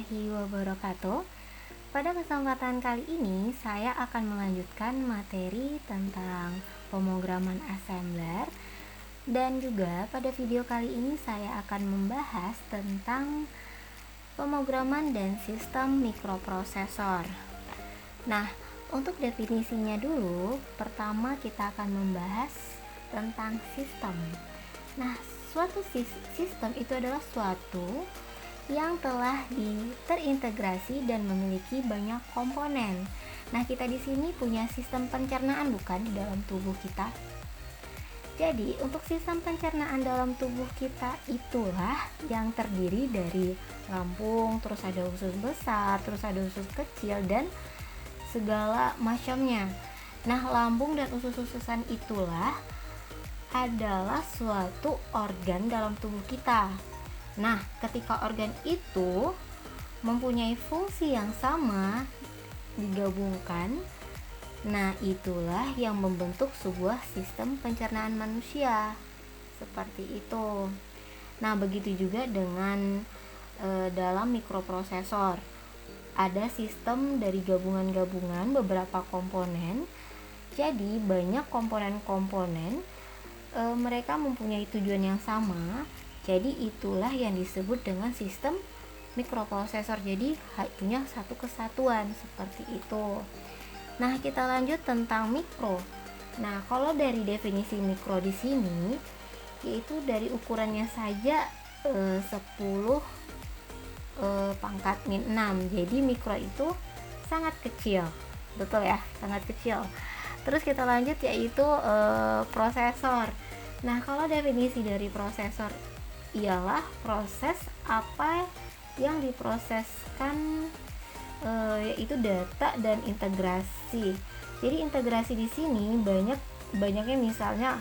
warahmatullahi wabarakatuh. Pada kesempatan kali ini saya akan melanjutkan materi tentang pemrograman assembler. Dan juga pada video kali ini saya akan membahas tentang pemrograman dan sistem mikroprosesor. Nah, untuk definisinya dulu, pertama kita akan membahas tentang sistem. Nah, suatu sistem itu adalah suatu yang telah terintegrasi dan memiliki banyak komponen. Nah, kita di sini punya sistem pencernaan bukan di dalam tubuh kita. Jadi, untuk sistem pencernaan dalam tubuh kita itulah yang terdiri dari lambung, terus ada usus besar, terus ada usus kecil dan segala macamnya. Nah, lambung dan usus-ususan itulah adalah suatu organ dalam tubuh kita. Nah, ketika organ itu mempunyai fungsi yang sama digabungkan, nah itulah yang membentuk sebuah sistem pencernaan manusia. Seperti itu. Nah, begitu juga dengan dalam mikroprosesor. Ada sistem dari gabungan-gabungan beberapa komponen. Jadi, banyak komponen-komponen mereka mempunyai tujuan yang sama. Jadi itulah yang disebut dengan sistem mikroprosesor. Jadi punya satu kesatuan seperti itu. Nah, kita lanjut tentang mikro. Nah, kalau dari definisi mikro di sini yaitu dari ukurannya saja 10 pangkat min 6. Jadi mikro itu sangat kecil. Betul ya, sangat kecil. Terus kita lanjut yaitu prosesor. Nah, kalau definisi dari prosesor ialah proses apa yang diproseskan, yaitu data dan integrasi. Jadi integrasi di sini banyaknya misalnya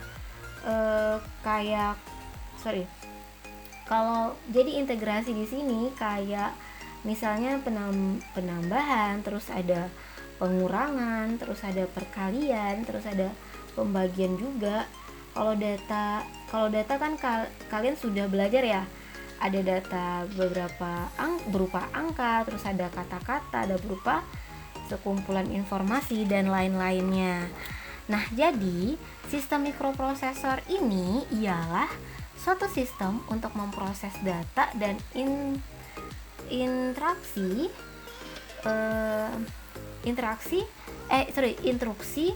kalau jadi integrasi di sini kayak misalnya penambahan, terus ada pengurangan, terus ada perkalian, terus ada pembagian juga. Kalau data kan kalian sudah belajar ya. Ada data berupa angka, terus ada kata-kata, ada berupa sekumpulan informasi dan lain-lainnya. Nah, jadi sistem mikroprosesor ini ialah suatu sistem untuk memproses data dan instruksi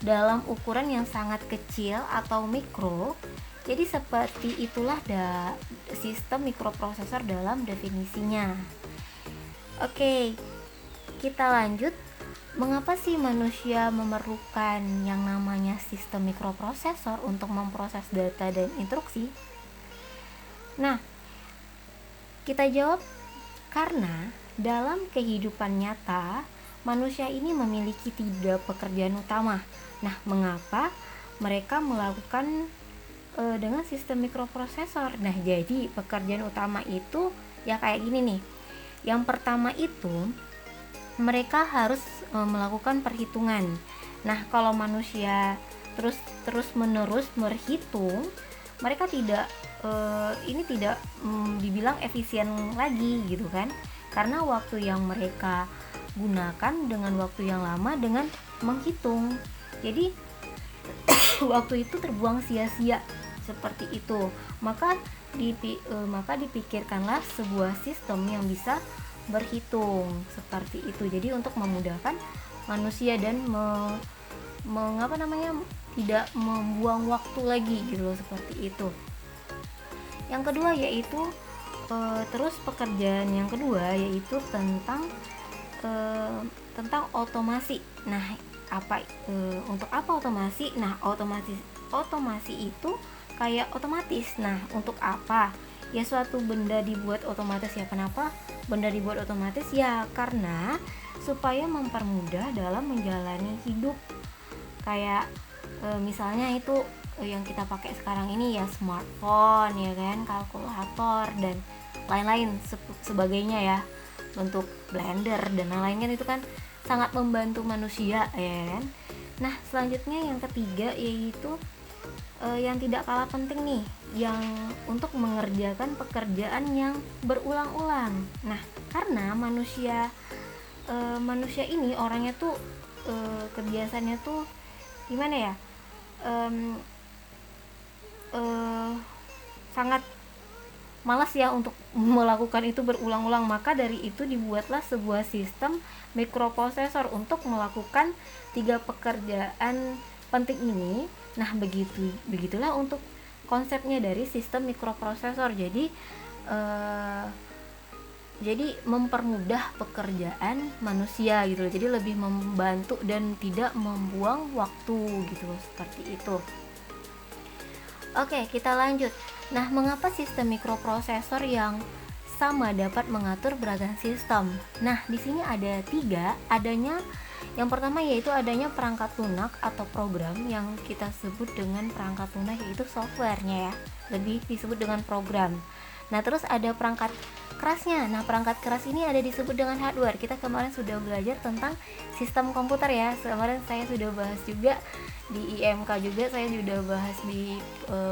dalam ukuran yang sangat kecil atau mikro. Jadi seperti itulah sistem mikroprosesor dalam definisinya. Oke, kita lanjut. Mengapa sih manusia memerlukan yang namanya sistem mikroprosesor untuk memproses data dan instruksi? Nah, kita jawab karena dalam kehidupan nyata manusia ini memiliki 3 pekerjaan utama. Nah, mengapa mereka melakukan dengan sistem mikroprosesor? Nah, jadi pekerjaan utama itu ya kayak gini nih. Yang pertama itu mereka harus melakukan perhitungan. Nah, kalau manusia terus menerus berhitung, mereka tidak dibilang efisien lagi gitu kan, karena waktu yang mereka gunakan dengan waktu yang lama dengan menghitung. Jadi waktu itu terbuang sia-sia seperti itu. Maka dipikirkanlah sebuah sistem yang bisa berhitung seperti itu. Jadi untuk memudahkan manusia dan tidak membuang waktu lagi gitu loh, seperti itu. Yang kedua yaitu pekerjaan yang kedua yaitu tentang otomasi. Nah, untuk apa otomasi? Nah, otomasi itu kayak otomatis. Nah, untuk apa? Ya suatu benda dibuat otomatis. Ya kenapa benda dibuat otomatis? Ya karena supaya mempermudah dalam menjalani hidup. Kayak misalnya itu yang kita pakai sekarang ini ya smartphone ya kan, kalkulator dan lain-lain sebagainya ya, bentuk blender dan lain-lain kan, itu kan sangat membantu manusia ya kan. Nah, selanjutnya yang ketiga yaitu yang tidak kalah penting nih, yang untuk mengerjakan pekerjaan yang berulang-ulang. Nah, karena manusia ini orangnya tuh kebiasaannya tuh gimana ya, sangat malas ya untuk melakukan itu berulang-ulang. Maka dari itu dibuatlah sebuah sistem mikroprosesor untuk melakukan 3 pekerjaan penting ini. Nah, begitulah untuk konsepnya dari sistem mikroprosesor. Jadi mempermudah pekerjaan manusia gitu loh. Jadi lebih membantu dan tidak membuang waktu gitu loh, seperti itu. Oke, kita lanjut. Nah, mengapa sistem mikroprosesor yang sama dapat mengatur beragam sistem? Nah, di sini ada 3. Yang pertama yaitu adanya perangkat lunak atau program yang kita sebut dengan perangkat lunak, yaitu softwarenya ya. Lebih disebut dengan program. Nah, terus ada perangkat kerasnya. Nah, perangkat keras ini ada disebut dengan hardware. Kita kemarin sudah belajar tentang sistem komputer ya. Kemarin saya sudah bahas juga di IMK, juga saya sudah bahas di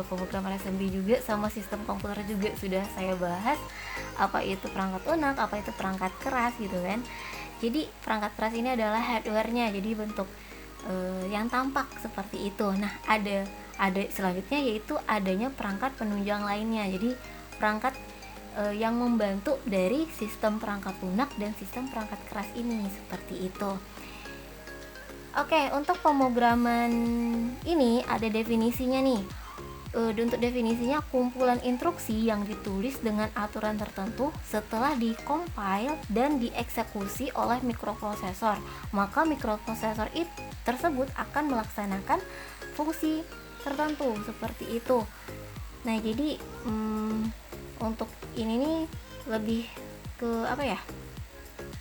pemrograman assembly juga, sama sistem komputer juga sudah saya bahas apa itu perangkat lunak, apa itu perangkat keras gitu kan. Jadi perangkat keras ini adalah hardware-nya, jadi bentuk yang tampak seperti itu. Nah, ada selanjutnya yaitu adanya perangkat penunjang lainnya. Jadi perangkat yang membantu dari sistem perangkat lunak dan sistem perangkat keras ini, seperti itu. Oke, untuk pemrograman ini ada definisinya nih. Untuk definisinya, kumpulan instruksi yang ditulis dengan aturan tertentu setelah dikompil dan dieksekusi oleh mikroprosesor, maka mikroprosesor tersebut akan melaksanakan fungsi tertentu, seperti itu. Nah, jadi untuk ini nih lebih ke apa ya,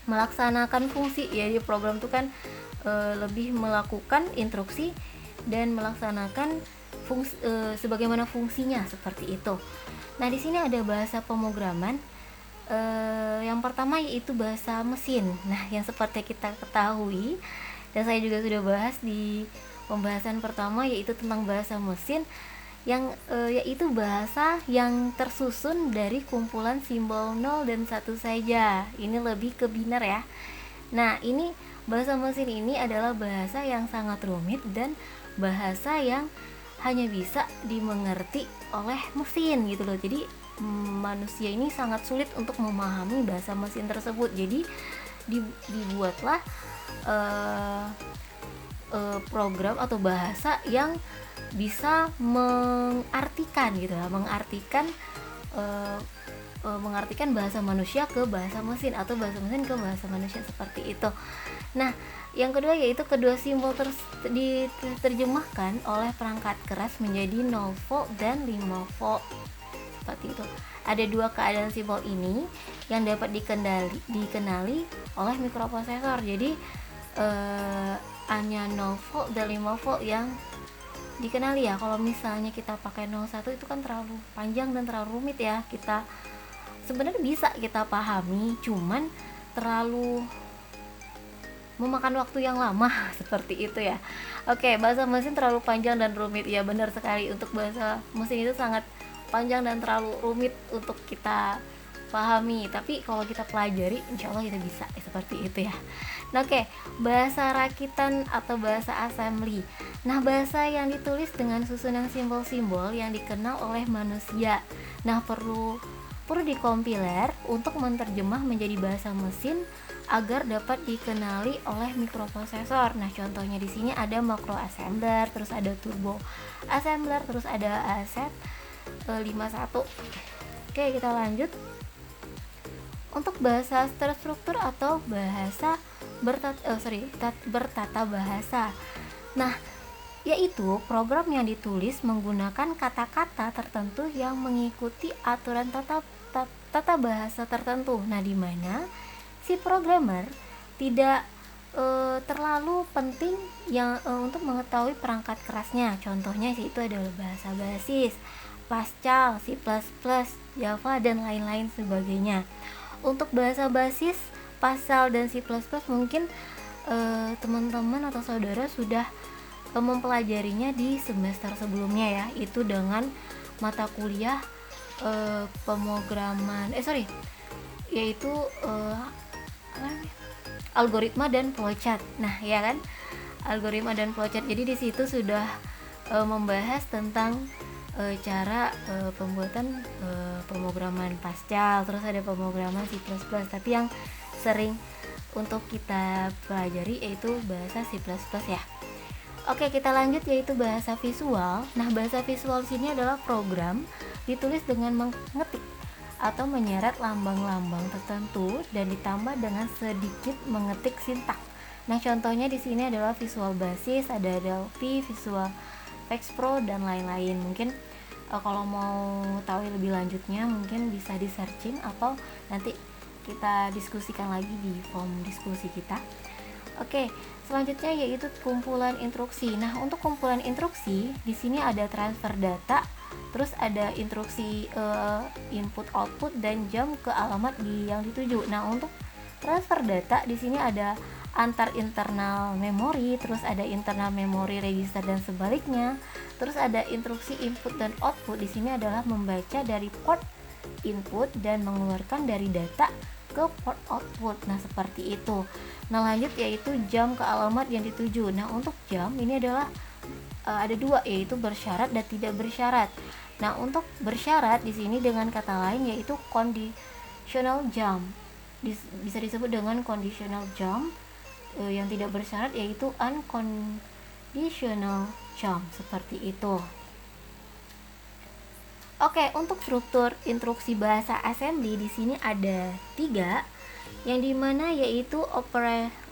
melaksanakan fungsi ya. Di program itu kan lebih melakukan instruksi dan melaksanakan fungsi sebagaimana fungsinya, seperti itu. Nah, di sini ada bahasa pemrograman. Yang pertama yaitu bahasa mesin. Nah, yang seperti kita ketahui dan saya juga sudah bahas di pembahasan pertama, yaitu tentang bahasa mesin, yang yaitu bahasa yang tersusun dari kumpulan simbol 0 dan 1 saja. Ini lebih ke biner ya. Nah, ini bahasa mesin ini adalah bahasa yang sangat rumit dan bahasa yang hanya bisa dimengerti oleh mesin gitu loh. Jadi manusia ini sangat sulit untuk memahami bahasa mesin tersebut. Jadi dibuatlah program atau bahasa yang bisa mengartikan gitu ya, mengartikan bahasa manusia ke bahasa mesin atau bahasa mesin ke bahasa manusia, seperti itu. Nah, yang kedua yaitu kedua simbol diterjemahkan oleh perangkat keras menjadi 0 volt dan 5 volt, seperti itu. Ada 2 keadaan simbol ini yang dapat dikenali oleh mikroprosesor. Jadi hanya 0 volt dan 5 volt yang dikenali ya. Kalau misalnya kita pakai 01 itu kan terlalu panjang dan terlalu rumit ya. Kita sebenarnya bisa kita pahami, cuman terlalu memakan waktu yang lama seperti itu ya. Oke, bahasa mesin terlalu panjang dan rumit ya, benar sekali. Untuk bahasa mesin itu sangat panjang dan terlalu rumit untuk kita pahami, tapi kalau kita pelajari insya Allah kita bisa seperti itu ya. Nah, oke, bahasa rakitan atau bahasa assembly. Nah, bahasa yang ditulis dengan susunan simbol-simbol yang dikenal oleh manusia. Nah, perlu dikompiler untuk menerjemah menjadi bahasa mesin agar dapat dikenali oleh mikroprosesor. Nah, contohnya di sini ada makro assembler, terus ada turbo assembler, terus ada ASEP51. Oke, kita lanjut. Untuk bahasa terstruktur atau bahasa bertata bahasa. Nah, yaitu program yang ditulis menggunakan kata-kata tertentu yang mengikuti aturan tata bahasa tertentu. Nah, di mana si programmer tidak terlalu penting yang untuk mengetahui perangkat kerasnya. Contohnya itu adalah bahasa basis, Pascal, C++, Java, dan lain-lain sebagainya. Untuk bahasa basis, Pascal dan C++ mungkin teman-teman atau saudara sudah mempelajarinya di semester sebelumnya ya, itu dengan mata kuliah pemrograman yaitu algoritma dan flowchart. Nah, ya kan? Algoritma dan flowchart. Jadi di situ sudah membahas tentang cara pembuatan pemrograman Pascal, terus ada pemrograman C++. Tapi yang sering untuk kita pelajari yaitu bahasa C++ ya. Oke, kita lanjut yaitu bahasa visual. Nah, bahasa visual sini adalah program ditulis dengan mengetik atau menyeret lambang-lambang tertentu dan ditambah dengan sedikit mengetik sintak. Nah, contohnya di sini adalah Visual Basic, ada Delphi, Visual Effects Pro dan lain-lain. Mungkin kalau mau tahu lebih lanjutnya mungkin bisa di searching atau nanti kita diskusikan lagi di form diskusi kita. Oke, selanjutnya yaitu kumpulan instruksi. Nah, untuk kumpulan instruksi di sini ada transfer data, terus ada instruksi input output dan jump ke alamat yang dituju. Nah, untuk transfer data di sini ada antar internal memori, terus ada internal memori register dan sebaliknya. Terus ada instruksi input dan output. Di sini adalah membaca dari port input dan mengeluarkan dari data ke port output. Nah, seperti itu. Nah, lanjut yaitu jump ke alamat yang dituju. Nah, untuk jump ini adalah ada dua, yaitu bersyarat dan tidak bersyarat. Nah, untuk bersyarat di sini dengan kata lain yaitu conditional jump. Bisa disebut dengan conditional jump. Yang tidak bersyarat yaitu unconditional jump, seperti itu. Oke, untuk struktur instruksi bahasa assembly di sini ada 3, yang dimana yaitu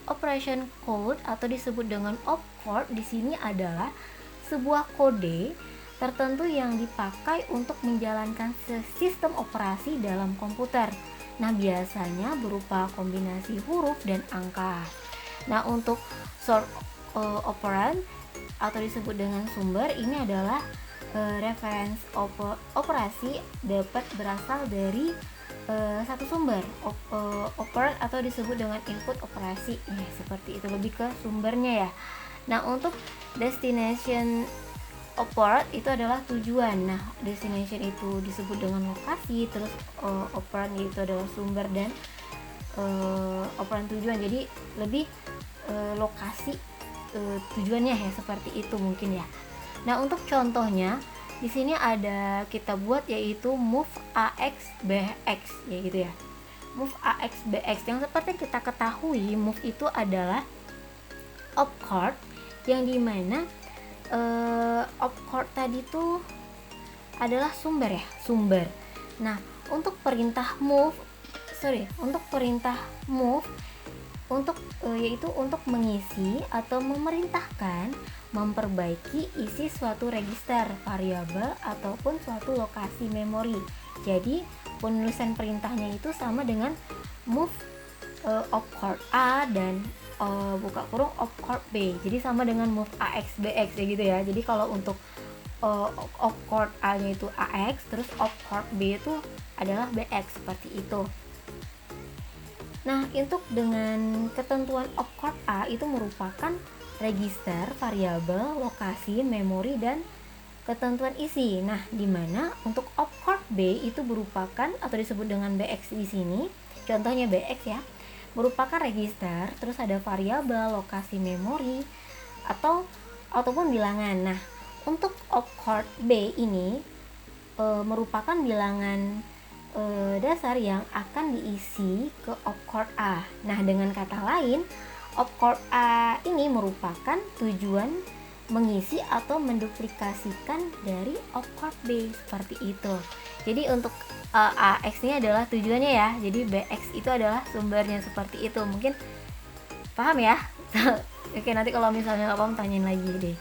operation code atau disebut dengan opcode. Di sini adalah sebuah kode tertentu yang dipakai untuk menjalankan sistem operasi dalam komputer. Nah, biasanya berupa kombinasi huruf dan angka. Nah, untuk source operand atau disebut dengan sumber, ini adalah reference operasi dapat berasal dari satu sumber operand atau disebut dengan input operasi. Seperti itu, lebih ke sumbernya ya. Nah, untuk destination operand itu adalah tujuan. Nah, destination itu disebut dengan lokasi, terus operand itu adalah sumber dan operand tujuan. Jadi lebih lokasi tujuannya ya, seperti itu mungkin ya. Nah, untuk contohnya di sini ada kita buat yaitu move ax bx ya gitu ya. Move ax bx yang seperti kita ketahui, move itu adalah opcode yang dimana opcode tadi itu adalah sumber ya, sumber. Nah, untuk perintah move yaitu untuk mengisi atau memerintahkan memperbaiki isi suatu register, variabel ataupun suatu lokasi memori. Jadi penulisan perintahnya itu sama dengan move opcode A dan buka kurung opcode B. Jadi sama dengan move AX BX ya gitu ya. Jadi kalau untuk opcode A nya itu AX, terus opcode B itu adalah BX, seperti itu. Nah, untuk dengan ketentuan opcode A itu merupakan register, variabel, lokasi, memori, dan ketentuan isi. Nah, di mana untuk opcode B itu merupakan atau disebut dengan BX di sini, contohnya BX ya, merupakan register, terus ada variabel, lokasi, memori, ataupun bilangan. Nah, untuk opcode B ini merupakan bilangan dasar yang akan diisi ke opcode A. Nah, dengan kata lain, opcode A ini merupakan tujuan mengisi atau menduplikasikan dari opcode B, seperti itu. Jadi untuk AX ini adalah tujuannya ya. Jadi BX itu adalah sumbernya, seperti itu. Mungkin paham ya? Oke, nanti kalau misalnya nggak paham tanyain lagi deh.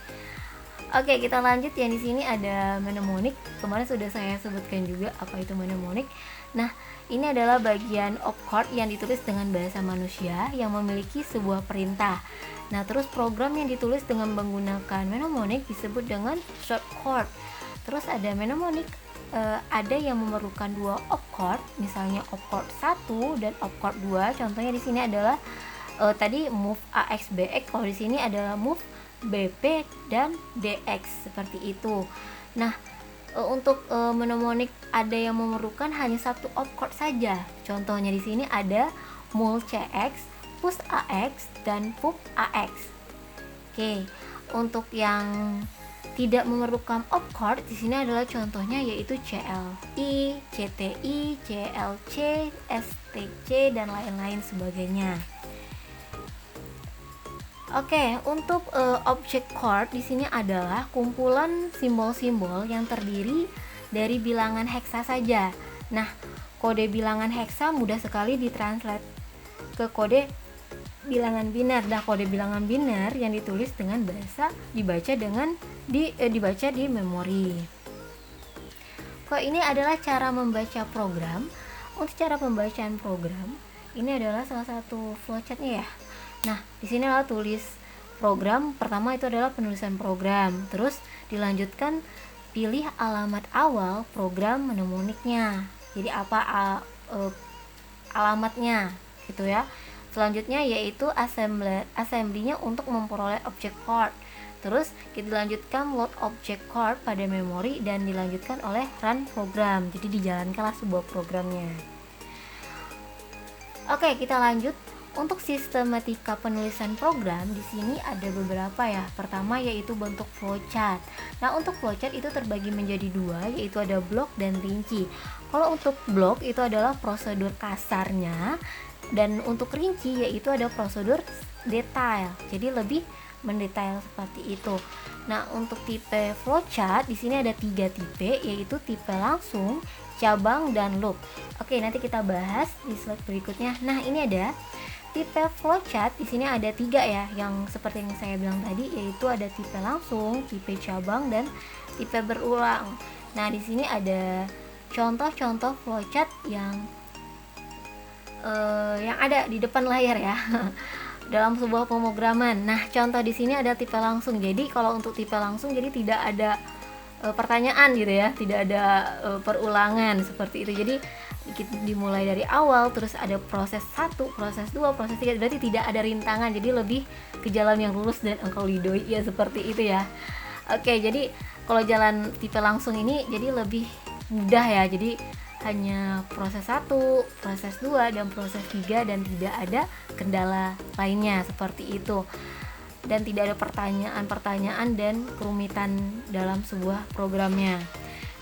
Oke, kita lanjut. Yang di sini ada mnemonic. Kemarin sudah saya sebutkan juga apa itu mnemonic. Nah, ini adalah bagian opcode yang ditulis dengan bahasa manusia yang memiliki sebuah perintah. Nah, terus program yang ditulis dengan menggunakan mnemonic disebut dengan shortcode. Terus ada mnemonic ada yang memerlukan dua opcode, misalnya opcode 1 dan opcode 2. Contohnya di sini adalah tadi move AX BX, kalau di sini adalah move BP dan DX, seperti itu. Nah, untuk mnemonic ada yang memerlukan hanya satu opcode saja. Contohnya di sini ada mul CX, push AX, dan pup AX. Oke, untuk yang tidak memerlukan opcode di sini adalah contohnya yaitu CLI, CTI, CLC, STC, dan lain-lain sebagainya. Oke, untuk object chord di sini adalah kumpulan simbol-simbol yang terdiri dari bilangan heksa saja. Nah, kode bilangan heksa mudah sekali ditranslate ke kode bilangan biner. Nah, kode bilangan biner yang ditulis dengan bahasa dibaca di memori. Kok ini adalah cara membaca program. Untuk cara pembacaan program, ini adalah salah satu flowchartnya ya. Nah, di sini adalah tulis program. Pertama itu adalah penulisan program. Terus dilanjutkan pilih alamat awal program mnemonicnya. Jadi apa alamatnya gitu ya. Selanjutnya yaitu assembly-nya untuk memperoleh object chord. Terus kita lanjutkan load object chord pada memori dan dilanjutkan oleh run program. Jadi dijalankanlah sebuah programnya. Oke, kita lanjut. Untuk sistematika penulisan program di sini ada beberapa ya. Pertama yaitu bentuk flowchart. Nah, untuk flowchart itu terbagi menjadi dua, yaitu ada blok dan rinci. Kalau untuk blok itu adalah prosedur kasarnya, dan untuk rinci yaitu ada prosedur detail. Jadi lebih mendetail seperti itu. Nah, untuk tipe flowchart di sini ada 3 tipe, yaitu tipe langsung, cabang, dan loop. Oke, nanti kita bahas di slide berikutnya. Nah, ini ada tipe flowchart. Di sini ada 3 ya, yang seperti yang saya bilang tadi, yaitu ada tipe langsung, tipe cabang, dan tipe berulang. Nah, di sini ada contoh-contoh flowchart yang ada di depan layar ya. Dalam sebuah pemrograman. Nah, contoh di sini ada tipe langsung. Jadi kalau untuk tipe langsung jadi tidak ada pertanyaan gitu ya, tidak ada perulangan seperti itu. Jadi dimulai dari awal, terus ada proses 1, proses 2, proses 3, berarti tidak ada rintangan, jadi lebih ke jalan yang lurus dan engkau ridhoi ya, seperti itu ya. Oke, jadi kalau jalan tipe langsung ini jadi lebih mudah ya, jadi hanya proses 1, proses 2, dan proses 3, dan tidak ada kendala lainnya seperti itu, dan tidak ada pertanyaan dan kerumitan dalam sebuah programnya.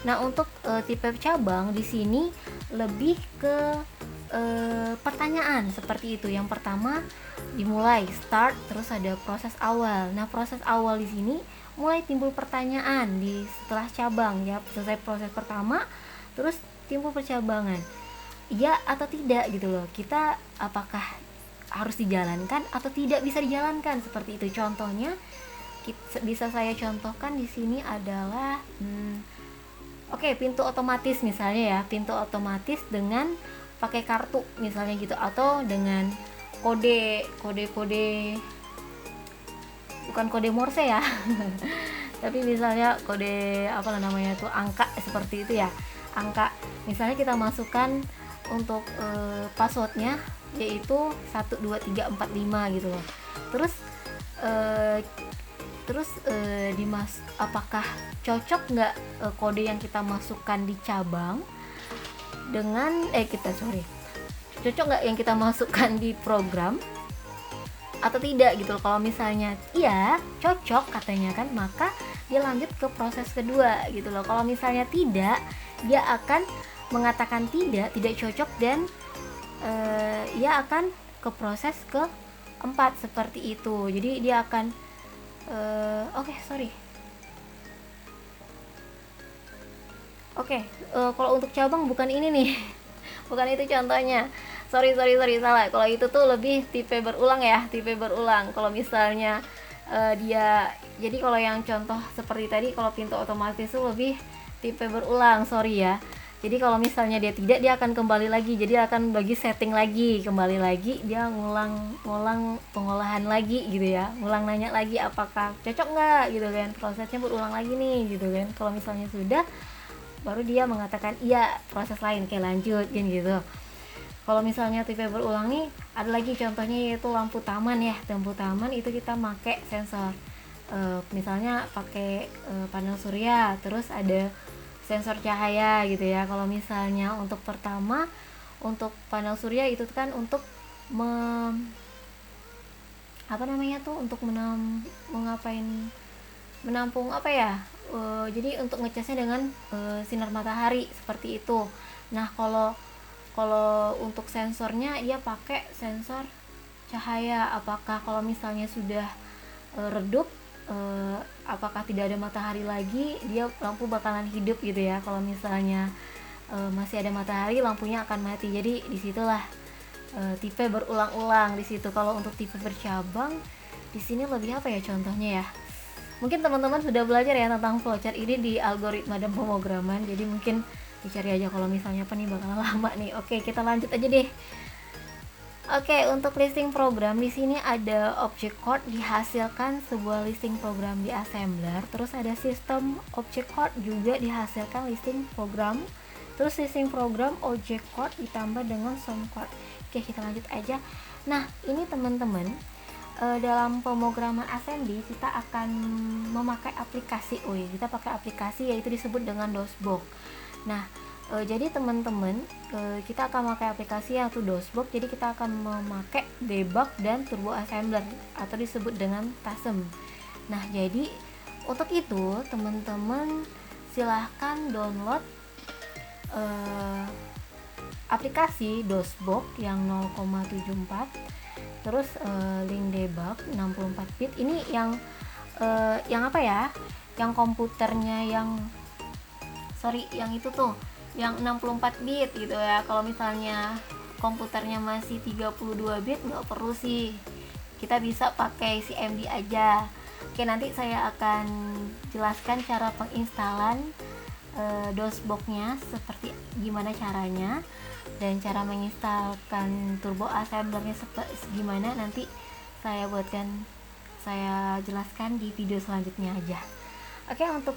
Nah, untuk tipe cabang di sini lebih ke pertanyaan seperti itu. Yang pertama dimulai start, terus ada proses awal. Nah, proses awal di sini mulai timbul pertanyaan setelah cabang ya, selesai proses pertama, terus timbul percabangan. Iya atau tidak gitu loh. Kita apakah harus dijalankan atau tidak bisa dijalankan seperti itu. Contohnya bisa saya contohkan di sini adalah pintu otomatis misalnya ya, pintu otomatis dengan pakai kartu misalnya gitu, atau dengan kode bukan kode Morse ya tapi misalnya kode angka seperti itu ya, angka misalnya kita masukkan untuk passwordnya yaitu 12345 gitu loh. Terus apakah cocok nggak kode yang kita masukkan di cabang dengan cocok nggak yang kita masukkan di program atau tidak gitu loh. Kalau misalnya iya cocok katanya kan, maka dia lanjut ke proses kedua gitu loh. Kalau misalnya tidak, dia akan mengatakan tidak cocok, dan ia akan ke proses keempat seperti itu. Jadi dia akan kalau untuk cabang bukan ini nih bukan itu contohnya, sorry salah. Kalau itu tuh lebih tipe berulang ya, kalau misalnya jadi kalau yang contoh seperti tadi, kalau pintu otomatis itu lebih tipe berulang, sorry ya. Jadi kalau misalnya dia tidak, dia akan kembali lagi, jadi akan bagi setting lagi, kembali lagi, dia ngulang pengolahan lagi gitu ya, ngulang nanya lagi apakah cocok nggak gitu kan, prosesnya berulang lagi nih gitu kan. Kalau misalnya sudah, baru dia mengatakan iya, proses lain kayak lanjut kan gitu. Kalau misalnya tipe berulang nih, ada lagi contohnya yaitu lampu taman ya. Lampu taman itu kita pakai sensor, misalnya pakai panel surya, terus ada sensor cahaya gitu ya. Kalau misalnya untuk pertama, untuk panel surya itu kan untuk untuk menampung apa ya, jadi untuk ngecasnya dengan sinar matahari seperti itu. Nah, kalau kalau untuk sensornya dia pakai sensor cahaya. Apakah kalau misalnya sudah redup, apakah tidak ada matahari lagi, dia lampu bakalan hidup gitu ya. Kalau misalnya masih ada matahari, lampunya akan mati. Jadi disitulah tipe berulang-ulang di situ. Kalau untuk tipe bercabang di sini lebih apa ya contohnya ya? Mungkin teman-teman sudah belajar ya tentang flowchart ini di algoritma dan pemrograman. Jadi mungkin dicari aja kalau misalnya apa nih bakalan lama nih. Oke, kita lanjut aja deh. Oke, untuk listing program di sini ada object code, dihasilkan sebuah listing program di assembler. Terus ada sistem object code juga dihasilkan listing program. Terus listing program object code ditambah dengan sum code. Oke, kita lanjut aja. Nah, ini teman-teman, dalam pemrograman assembly kita akan memakai aplikasi. Kita pakai aplikasi yaitu disebut dengan DOSBox. Nah, jadi teman-teman, kita akan memakai aplikasi yaitu DOSBox. Jadi kita akan memakai debug dan turbo assembler atau disebut dengan TASM. Nah, jadi untuk itu teman-teman silahkan download aplikasi DOSBox yang 0,74, terus link debug 64 bit. Ini yang apa ya, yang komputernya yang itu tuh yang 64 bit gitu ya. Kalau misalnya komputernya masih 32 bit nggak perlu sih, kita bisa pakai CMD aja. Oke, nanti saya akan jelaskan cara penginstalan DOSBox-nya seperti gimana caranya, dan cara menginstalkan turbo assembler-nya gimana nanti saya jelaskan di video selanjutnya aja. Oke, untuk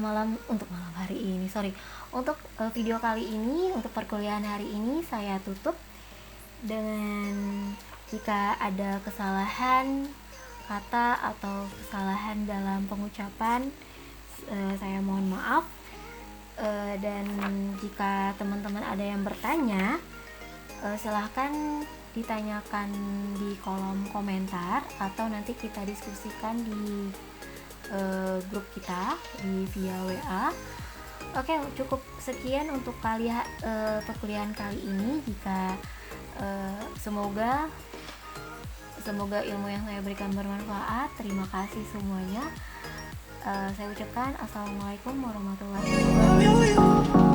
malam hari ini, untuk video kali ini, untuk perkuliahan hari ini saya tutup dengan, jika ada kesalahan kata atau kesalahan dalam pengucapan, saya mohon maaf. Dan jika teman-teman ada yang bertanya, silahkan ditanyakan di kolom komentar atau nanti kita diskusikan di grup kita via WA. Oke, cukup sekian untuk perkuliahan kali ini. Jika semoga ilmu yang saya berikan bermanfaat. Terima kasih semuanya. Saya ucapkan assalamualaikum warahmatullahi wabarakatuh.